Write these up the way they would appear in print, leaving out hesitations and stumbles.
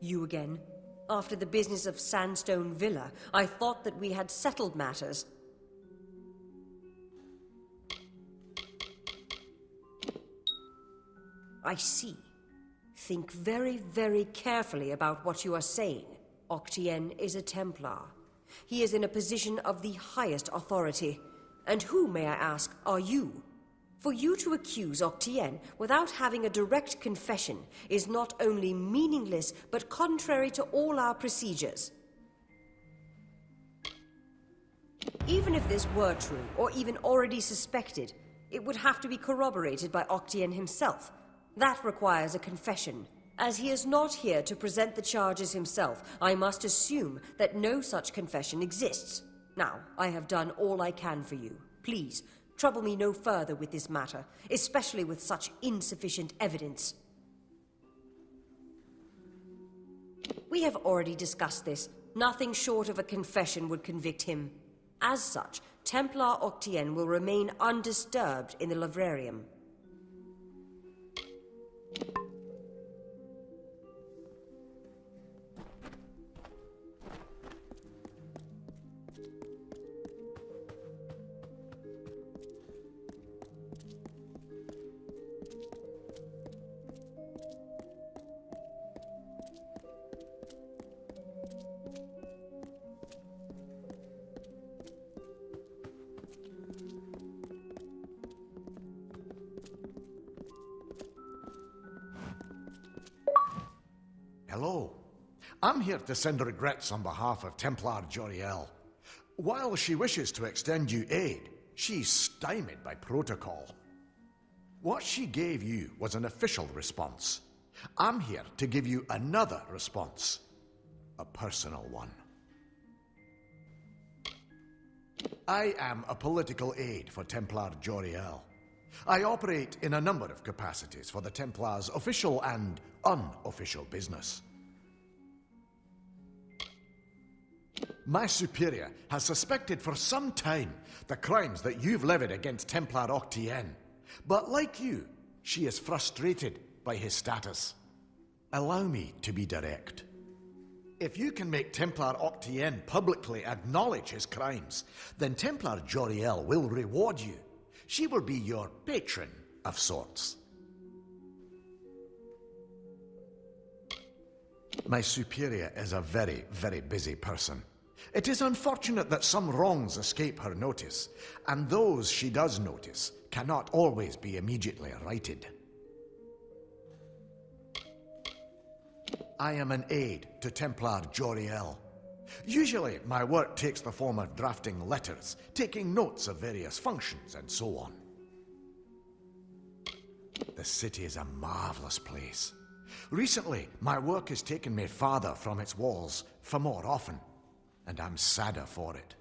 You again? After the business of Sandstone Villa, I thought that we had settled matters. I see. Think very, very carefully about what you are saying. Octien is a Templar. He is in a position of the highest authority. And who, may I ask, are you? For you to accuse Octien without having a direct confession is not only meaningless, but contrary to all our procedures. Even if this were true, or even already suspected, it would have to be corroborated by Octien himself. That requires a confession. As he is not here to present the charges himself, I must assume that no such confession exists. Now, I have done all I can for you. Please, trouble me no further with this matter, especially with such insufficient evidence. We have already discussed this. Nothing short of a confession would convict him. As such, Templar Octien will remain undisturbed in the Livrarium. Hello. I'm here to send regrets on behalf of Templar Joriel. While she wishes to extend you aid, she's stymied by protocol. What she gave you was an official response. I'm here to give you another response. A personal one. I am a political aide for Templar Joriel. I operate in a number of capacities for the Templars' official and unofficial business. My superior has suspected for some time the crimes that you've levied against Templar Octien. But like you, she is frustrated by his status. Allow me to be direct. If you can make Templar Octien publicly acknowledge his crimes, then Templar Joriel will reward you. She will be your patron of sorts. My superior is a very, very busy person. It is unfortunate that some wrongs escape her notice, and those she does notice cannot always be immediately righted. I am an aide to Templar Joriel. Usually, my work takes the form of drafting letters, taking notes of various functions, and so on. The city is a marvelous place. Recently, my work has taken me farther from its walls for more often, and I'm sadder for it.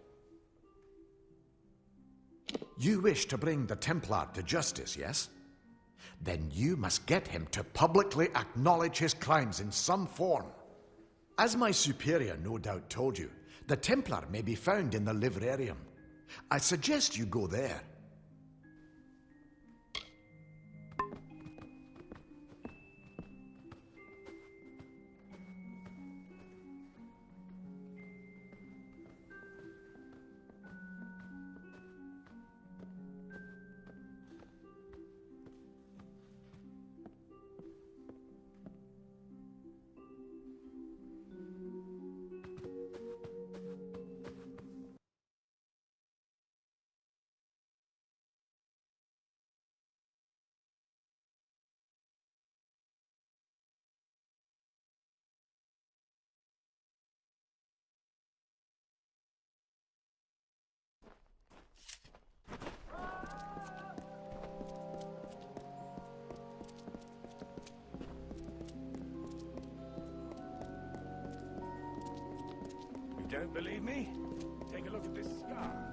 You wish to bring the Templar to justice, yes? Then you must get him to publicly acknowledge his crimes in some form. As my superior no doubt told you, the Templar may be found in the Livrarium. I suggest you go there. Don't believe me? Take a look at this scar.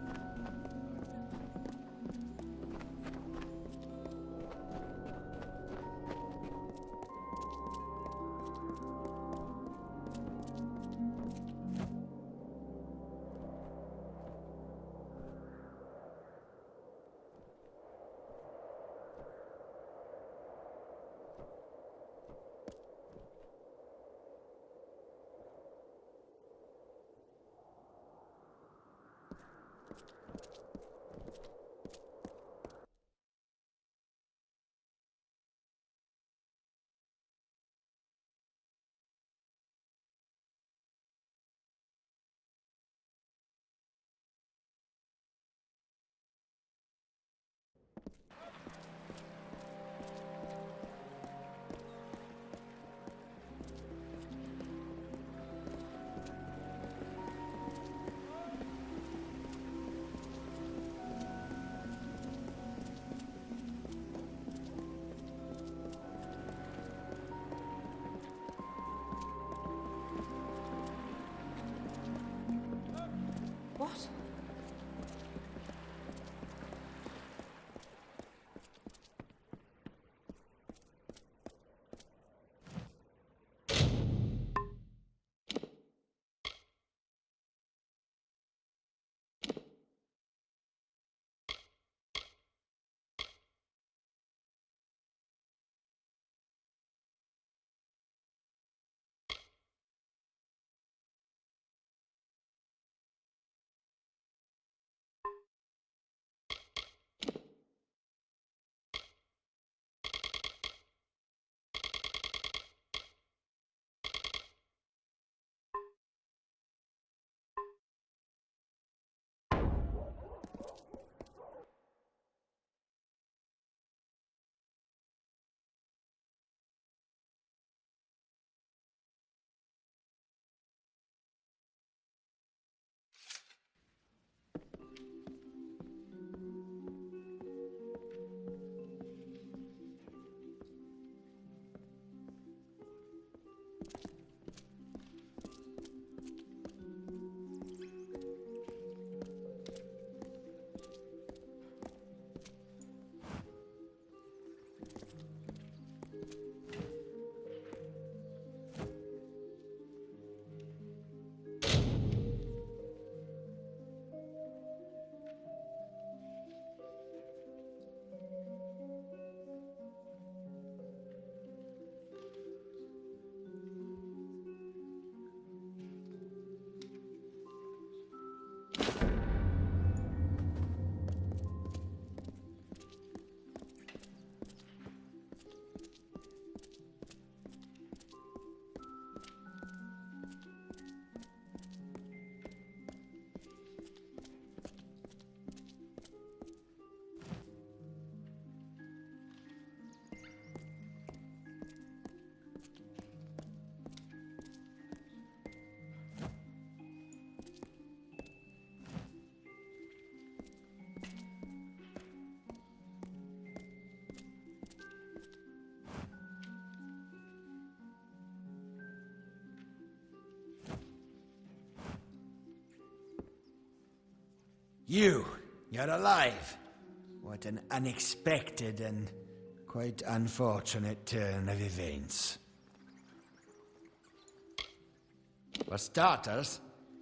You're alive. What an unexpected and quite unfortunate turn of events. For starters,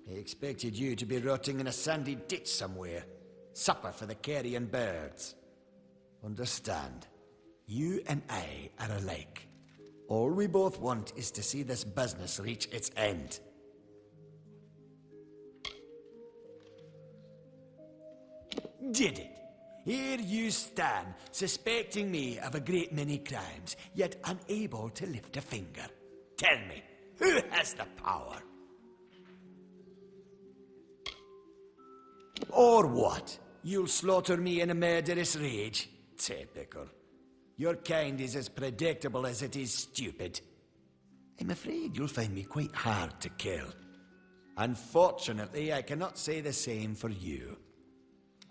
I expected you to be rotting in a sandy ditch somewhere. Supper for the carrion birds. Understand, you and I are alike. All we both want is to see this business reach its end. Did it? Here you stand, suspecting me of a great many crimes, yet unable to lift a finger. Tell me, who has the power? Or what? You'll slaughter me in a murderous rage? Typical. Your kind is as predictable as it is stupid. I'm afraid you'll find me quite hard to kill. Unfortunately, I cannot say the same for you.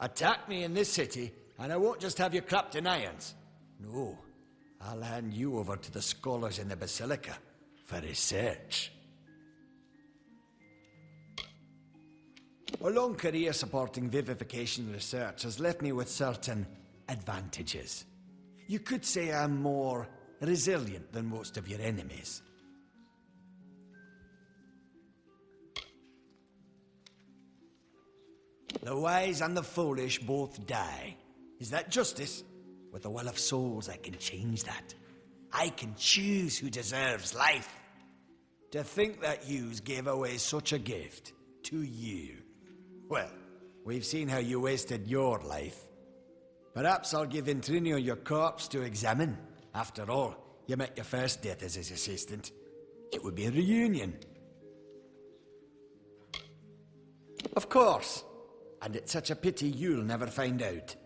Attack me in this city, and I won't just have you clapped in irons. No, I'll hand you over to the scholars in the Basilica for research. A long career supporting vivification research has left me with certain advantages. You could say I'm more resilient than most of your enemies. The wise and the foolish both die. Is that justice? With the will of souls, I can change that. I can choose who deserves life. To think that yous gave away such a gift to you. Well, we've seen how you wasted your life. Perhaps I'll give Intrinio your corpse to examine. After all, you met your first death as his assistant. It would be a reunion. Of course. And it's such a pity you'll never find out.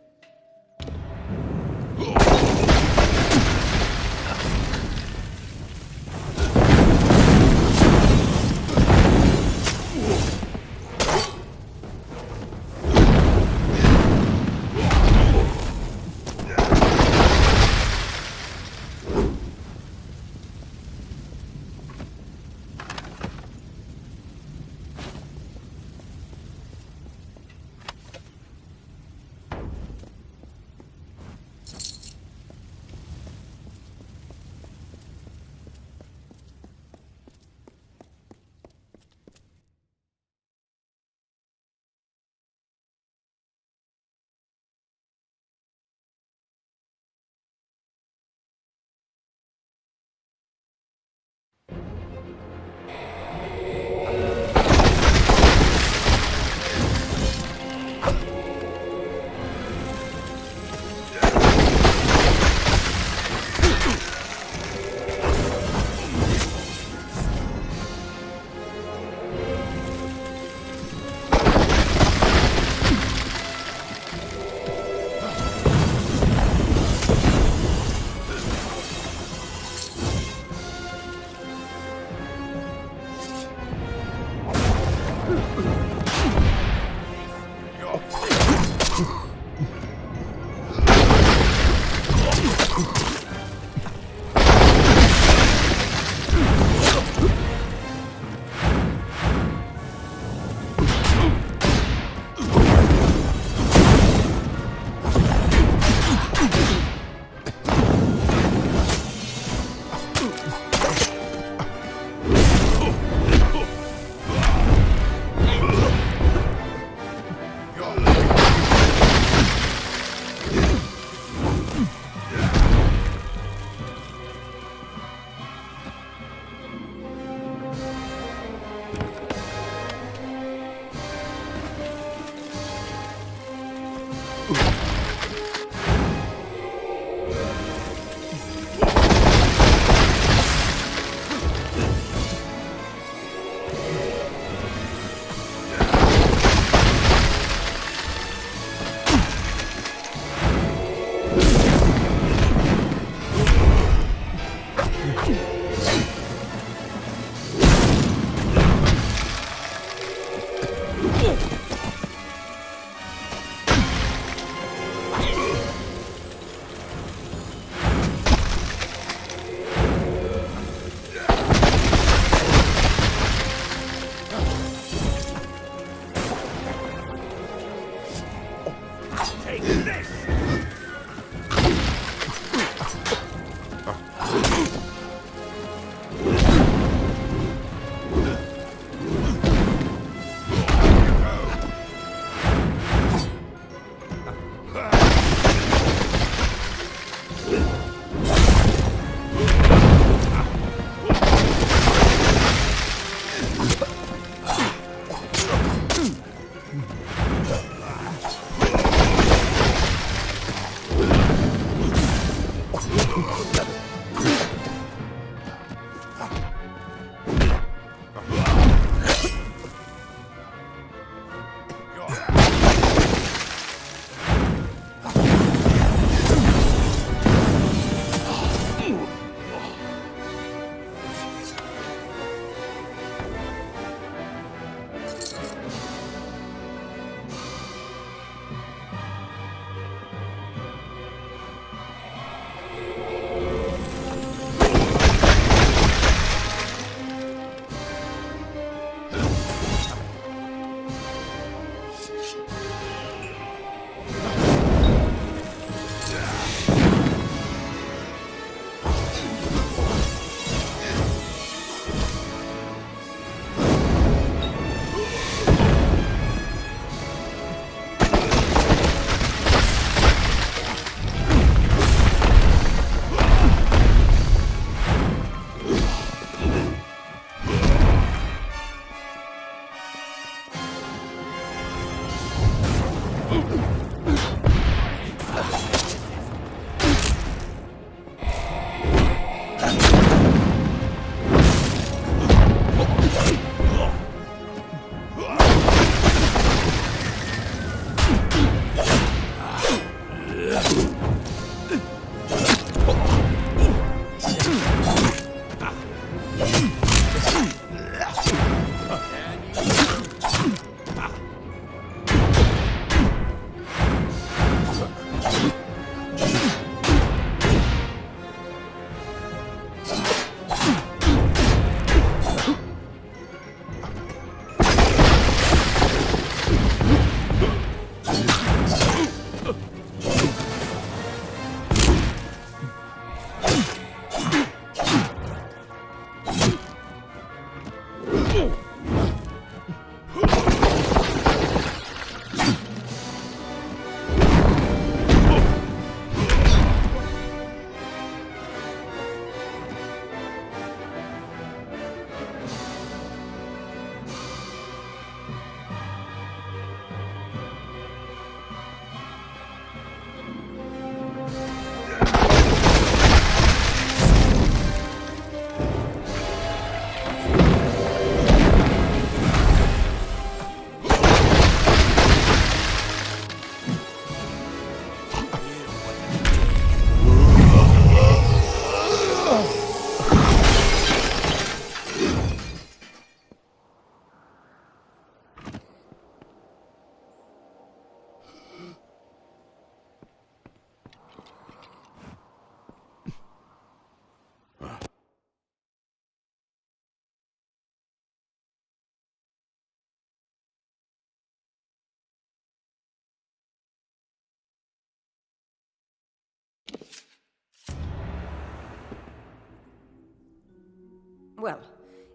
Well,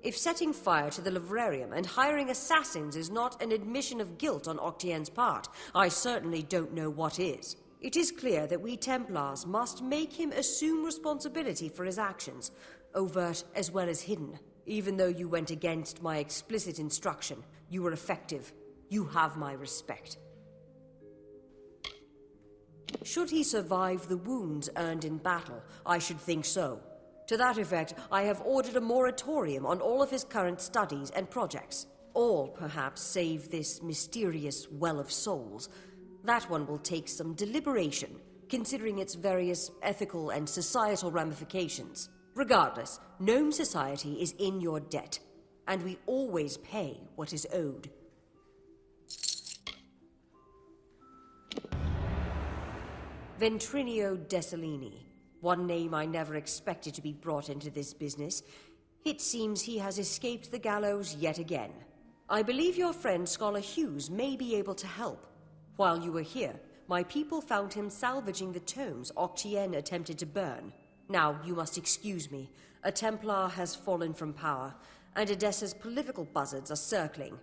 if setting fire to the Livrarium and hiring assassins is not an admission of guilt on Octien's part, I certainly don't know what is. It is clear that we Templars must make him assume responsibility for his actions, overt as well as hidden. Even though you went against my explicit instruction, you were effective. You have my respect. Should he survive the wounds earned in battle, I should think so. To that effect, I have ordered a moratorium on all of his current studies and projects. All, perhaps, save this mysterious Well of Souls. That one will take some deliberation, considering its various ethical and societal ramifications. Regardless, Gnome Society is in your debt, and we always pay what is owed. Ventrinio Desalini. One name I never expected to be brought into this business. It seems he has escaped the gallows yet again. I believe your friend Scholar Hughes may be able to help. While you were here, my people found him salvaging the tomes Octien attempted to burn. Now, you must excuse me. A Templar has fallen from power, and Edessa's political buzzards are circling.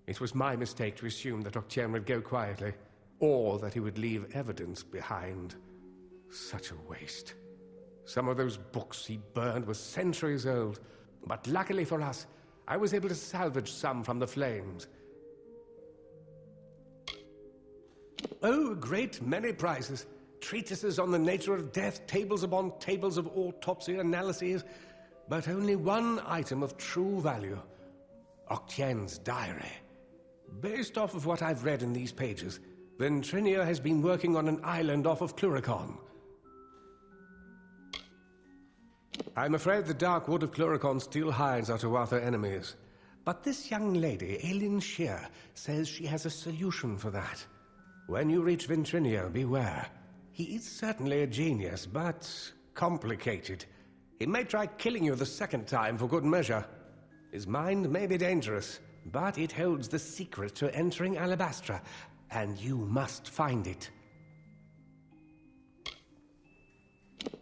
It was my mistake to assume that Octien would go quietly, or that he would leave evidence behind. Such a waste. Some of those books he burned were centuries old, but luckily for us, I was able to salvage some from the flames. Oh, a great many prizes. Treatises on the nature of death, tables upon tables of autopsy analyses, but only one item of true value. Octien's diary. Based off of what I've read in these pages, Ventrinio has been working on an island off of Cluricon. I'm afraid the dark wood of Cluricon still hides our Tuatha enemies. But this young lady, Aileen Shear, says she has a solution for that. When you reach Ventrinio, beware. He is certainly a genius, but complicated. He may try killing you the second time for good measure. His mind may be dangerous, but it holds the secret to entering Alabastra, and you must find it.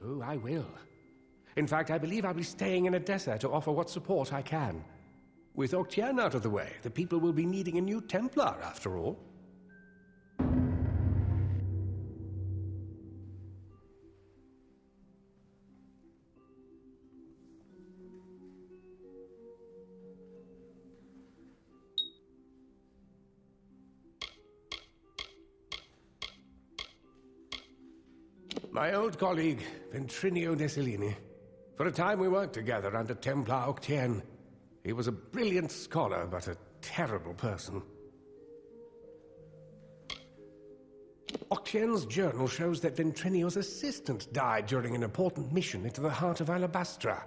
Oh, I will. In fact, I believe I'll be staying in Edessa to offer what support I can. With Octien out of the way, the people will be needing a new Templar, after all. My old colleague, Ventrinio Desalini. For a time we worked together under Templar Octien. He was a brilliant scholar, but a terrible person. Octien's journal shows that Ventrinio's assistant died during an important mission into the heart of Alabastra.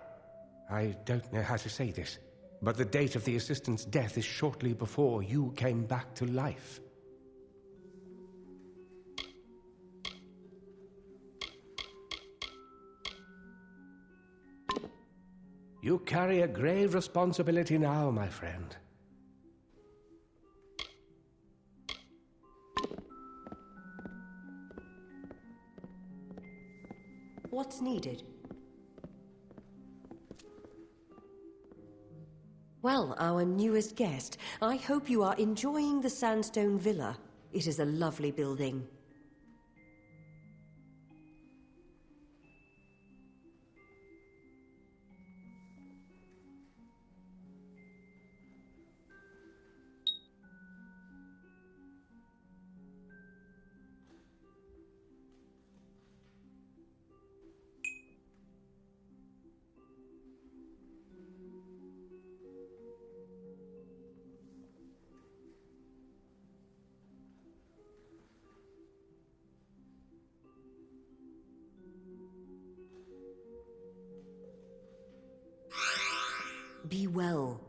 I don't know how to say this, but the date of the assistant's death is shortly before you came back to life. You carry a grave responsibility now, my friend. What's needed? Well, our newest guest, I hope you are enjoying the Sandstone Villa. It is a lovely building. Be well.